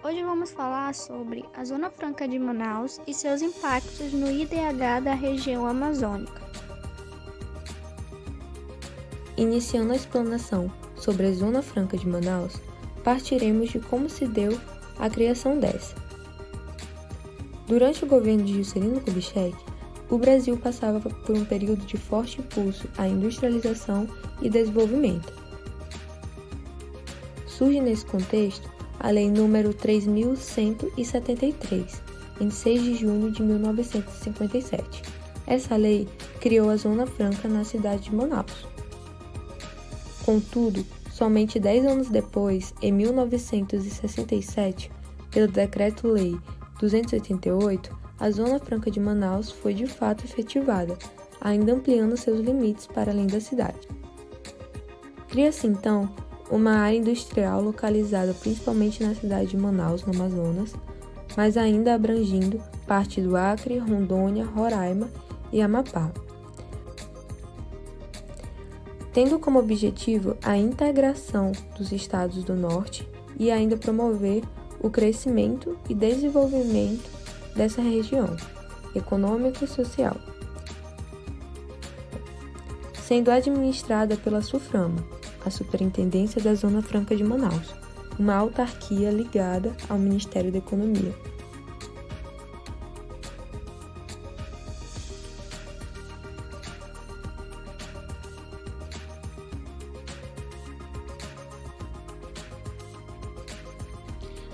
Hoje vamos falar sobre a Zona Franca de Manaus e seus impactos no IDH da região amazônica. Iniciando a explanação sobre a Zona Franca de Manaus, partiremos de como se deu a criação dessa. Durante o governo de Juscelino Kubitschek, o Brasil passava por um período de forte impulso à industrialização e desenvolvimento. Surge nesse contexto a Lei nº 3.173, em 6 de junho de 1957. Essa lei criou a Zona Franca na cidade de Manaus. Contudo, somente 10 anos depois, em 1967, pelo Decreto-Lei 288, a Zona Franca de Manaus foi de fato efetivada, ainda ampliando seus limites para além da cidade. Cria-se então uma área industrial localizada principalmente na cidade de Manaus, no Amazonas, mas ainda abrangindo parte do Acre, Rondônia, Roraima e Amapá, tendo como objetivo a integração dos estados do norte e ainda promover o crescimento e desenvolvimento dessa região, econômica e social, sendo administrada pela SUFRAMA, a Superintendência da Zona Franca de Manaus, uma autarquia ligada ao Ministério da Economia.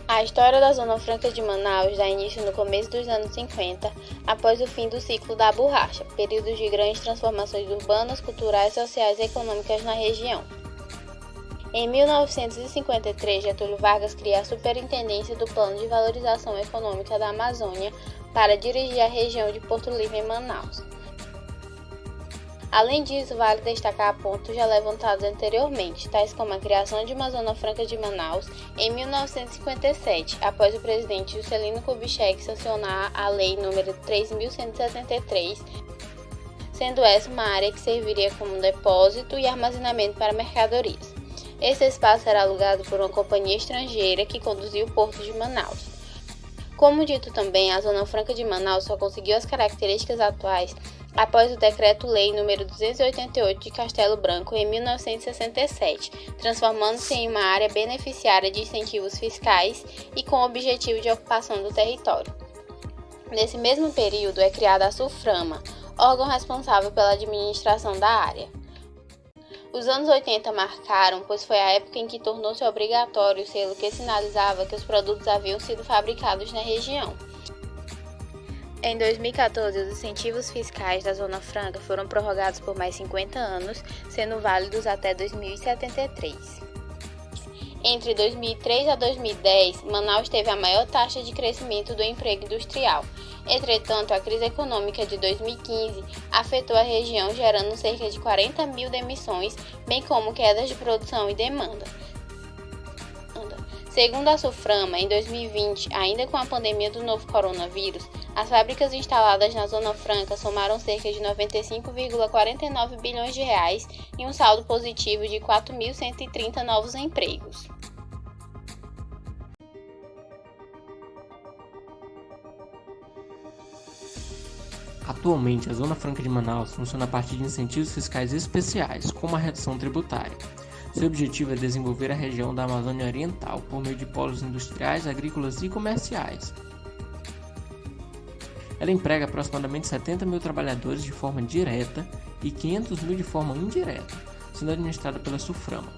A história da Zona Franca de Manaus dá início no começo dos anos 50, após o fim do ciclo da borracha, período de grandes transformações urbanas, culturais, sociais e econômicas na região. Em 1953, Getúlio Vargas cria a Superintendência do Plano de Valorização Econômica da Amazônia para dirigir a região de Porto Livre em Manaus. Além disso, vale destacar pontos já levantados anteriormente, tais como a criação de uma Zona Franca de Manaus em 1957, após o presidente Juscelino Kubitschek sancionar a Lei nº 3.173, sendo essa uma área que serviria como depósito e armazenamento para mercadorias. Esse espaço era alugado por uma companhia estrangeira que conduzia o Porto de Manaus. Como dito também, a Zona Franca de Manaus só conseguiu as características atuais após o Decreto-Lei nº 288 de Castelo Branco em 1967, transformando-se em uma área beneficiária de incentivos fiscais e com o objetivo de ocupação do território. Nesse mesmo período é criada a SUFRAMA, órgão responsável pela administração da área. Os anos 80 marcaram, pois foi a época em que tornou-se obrigatório o selo que sinalizava que os produtos haviam sido fabricados na região. Em 2014, os incentivos fiscais da Zona Franca foram prorrogados por mais 50 anos, sendo válidos até 2073. Entre 2003 a 2010, Manaus teve a maior taxa de crescimento do emprego industrial. Entretanto, a crise econômica de 2015 afetou a região, gerando cerca de 40 mil demissões, bem como quedas de produção e demanda. Segundo a SUFRAMA, em 2020, ainda com a pandemia do novo coronavírus, as fábricas instaladas na Zona Franca somaram cerca de 95,49 bilhões de reais e um saldo positivo de 4.130 novos empregos. Atualmente, a Zona Franca de Manaus funciona a partir de incentivos fiscais especiais, como a redução tributária. Seu objetivo é desenvolver a região da Amazônia Oriental por meio de polos industriais, agrícolas e comerciais. Ela emprega aproximadamente 70 mil trabalhadores de forma direta e 500 mil de forma indireta, sendo administrada pela SUFRAMA.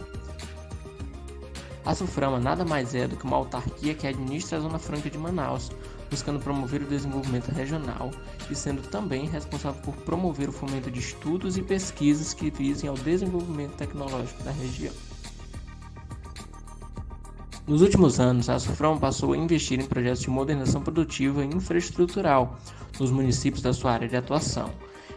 A SUFRAMA nada mais é do que uma autarquia que administra a Zona Franca de Manaus, buscando promover o desenvolvimento regional e sendo também responsável por promover o fomento de estudos e pesquisas que visem ao desenvolvimento tecnológico da região. Nos últimos anos, a SUFRAMA passou a investir em projetos de modernização produtiva e infraestrutural nos municípios da sua área de atuação,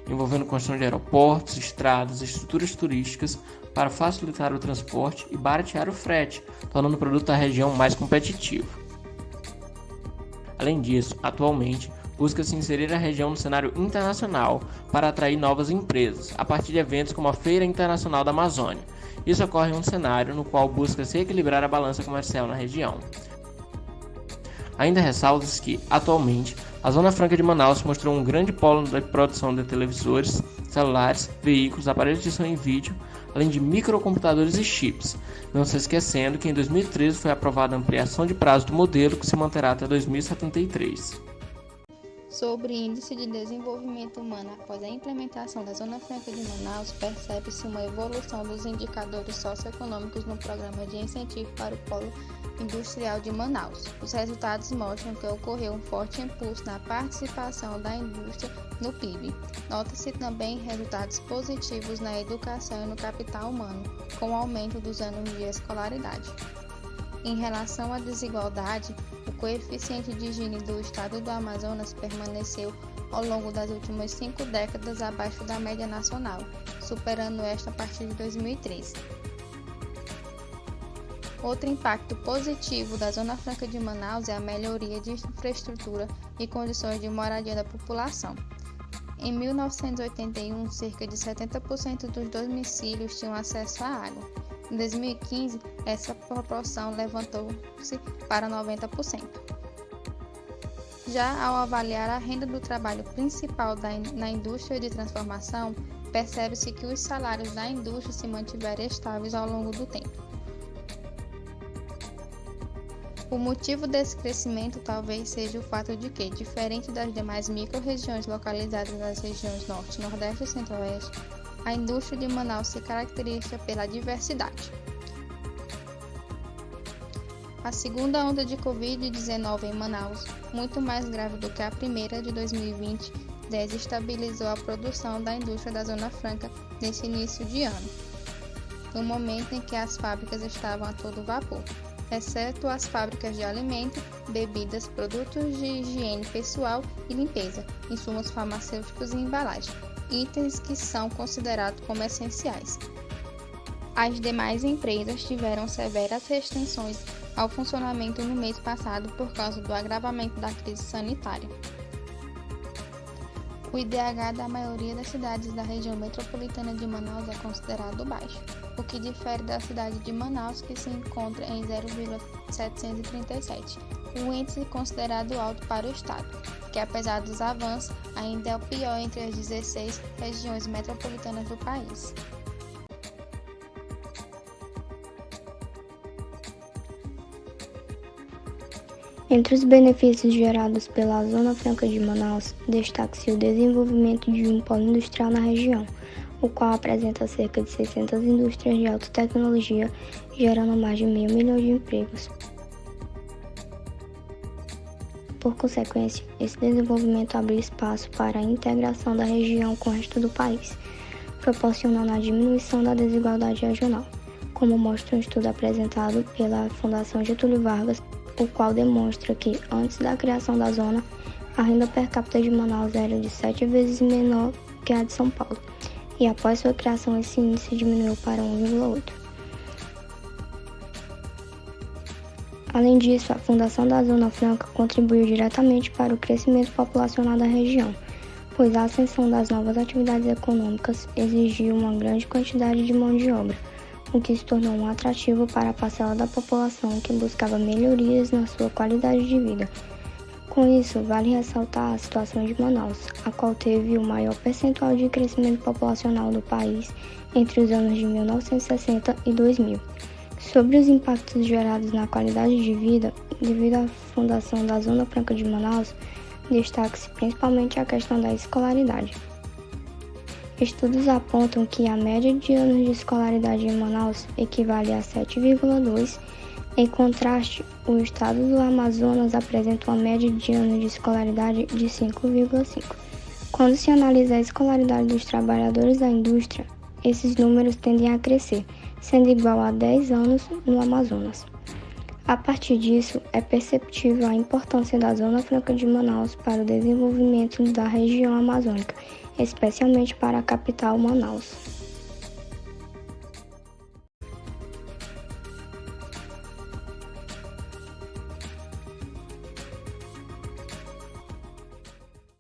envolvendo construção de aeroportos, estradas e estruturas turísticas para facilitar o transporte e baratear o frete, tornando o produto da região mais competitivo. Além disso, atualmente, busca-se inserir a região no cenário internacional para atrair novas empresas, a partir de eventos como a Feira Internacional da Amazônia. Isso ocorre em um cenário no qual busca-se equilibrar a balança comercial na região. Ainda ressalta-se que, atualmente, a Zona Franca de Manaus mostrou um grande polo de produção de televisores, celulares, veículos, aparelhos de som e vídeo, além de microcomputadores e chips, não se esquecendo que em 2013 foi aprovada a ampliação de prazo do modelo que se manterá até 2073. Sobre Índice de Desenvolvimento Humano após a implementação da Zona Franca de Manaus, percebe-se uma evolução dos indicadores socioeconômicos no Programa de Incentivo para o Polo Industrial de Manaus. Os resultados mostram que ocorreu um forte impulso na participação da indústria no PIB. Nota-se também resultados positivos na educação e no capital humano, com o aumento dos anos de escolaridade. Em relação à desigualdade, o coeficiente de Gini do estado do Amazonas permaneceu ao longo das últimas 5 décadas abaixo da média nacional, superando esta a partir de 2003. Outro impacto positivo da Zona Franca de Manaus é a melhoria de infraestrutura e condições de moradia da população. Em 1981, cerca de 70% dos domicílios tinham acesso à água. Em 2015, essa proporção levantou-se para 90%. Já ao avaliar a renda do trabalho principal na indústria de transformação, percebe-se que os salários da indústria se mantiveram estáveis ao longo do tempo. O motivo desse crescimento talvez seja o fato de que, diferente das demais micro-regiões localizadas nas regiões Norte, Nordeste e Centro-Oeste, a indústria de Manaus se caracteriza pela diversidade. A segunda onda de Covid-19 em Manaus, muito mais grave do que a primeira de 2020, desestabilizou a produção da indústria da Zona Franca nesse início de ano, no momento em que as fábricas estavam a todo vapor, exceto as fábricas de alimento, bebidas, produtos de higiene pessoal e limpeza, insumos farmacêuticos e embalagem, itens que são considerados como essenciais. As demais empresas tiveram severas restrições ao funcionamento no mês passado por causa do agravamento da crise sanitária. O IDH da maioria das cidades da região metropolitana de Manaus é considerado baixo, o que difere da cidade de Manaus, que se encontra em 0,737, um índice considerado alto para o estado, que apesar dos avanços, ainda é o pior entre as 16 regiões metropolitanas do país. Entre os benefícios gerados pela Zona Franca de Manaus, destaca-se o desenvolvimento de um polo industrial na região, o qual apresenta cerca de 600 indústrias de alta tecnologia, gerando mais de 500 mil de empregos. Por consequência, esse desenvolvimento abriu espaço para a integração da região com o resto do país, proporcionando a diminuição da desigualdade regional, como mostra um estudo apresentado pela Fundação Getúlio Vargas, o qual demonstra que, antes da criação da zona, a renda per capita de Manaus era de 7 vezes menor que a de São Paulo, e após sua criação esse índice diminuiu para 1,8. Além disso, a fundação da Zona Franca contribuiu diretamente para o crescimento populacional da região, pois a ascensão das novas atividades econômicas exigiu uma grande quantidade de mão de obra, o que se tornou um atrativo para a parcela da população que buscava melhorias na sua qualidade de vida. Com isso, vale ressaltar a situação de Manaus, a qual teve o maior percentual de crescimento populacional do país entre os anos de 1960 e 2000. Sobre os impactos gerados na qualidade de vida, devido à fundação da Zona Franca de Manaus, destaca-se principalmente a questão da escolaridade. Estudos apontam que a média de anos de escolaridade em Manaus equivale a 7,2. Em contraste, o estado do Amazonas apresenta uma média de anos de escolaridade de 5,5. Quando se analisa a escolaridade dos trabalhadores da indústria, esses números tendem a crescer, sendo igual a 10 anos no Amazonas. A partir disso, é perceptível a importância da Zona Franca de Manaus para o desenvolvimento da região amazônica, especialmente para a capital Manaus.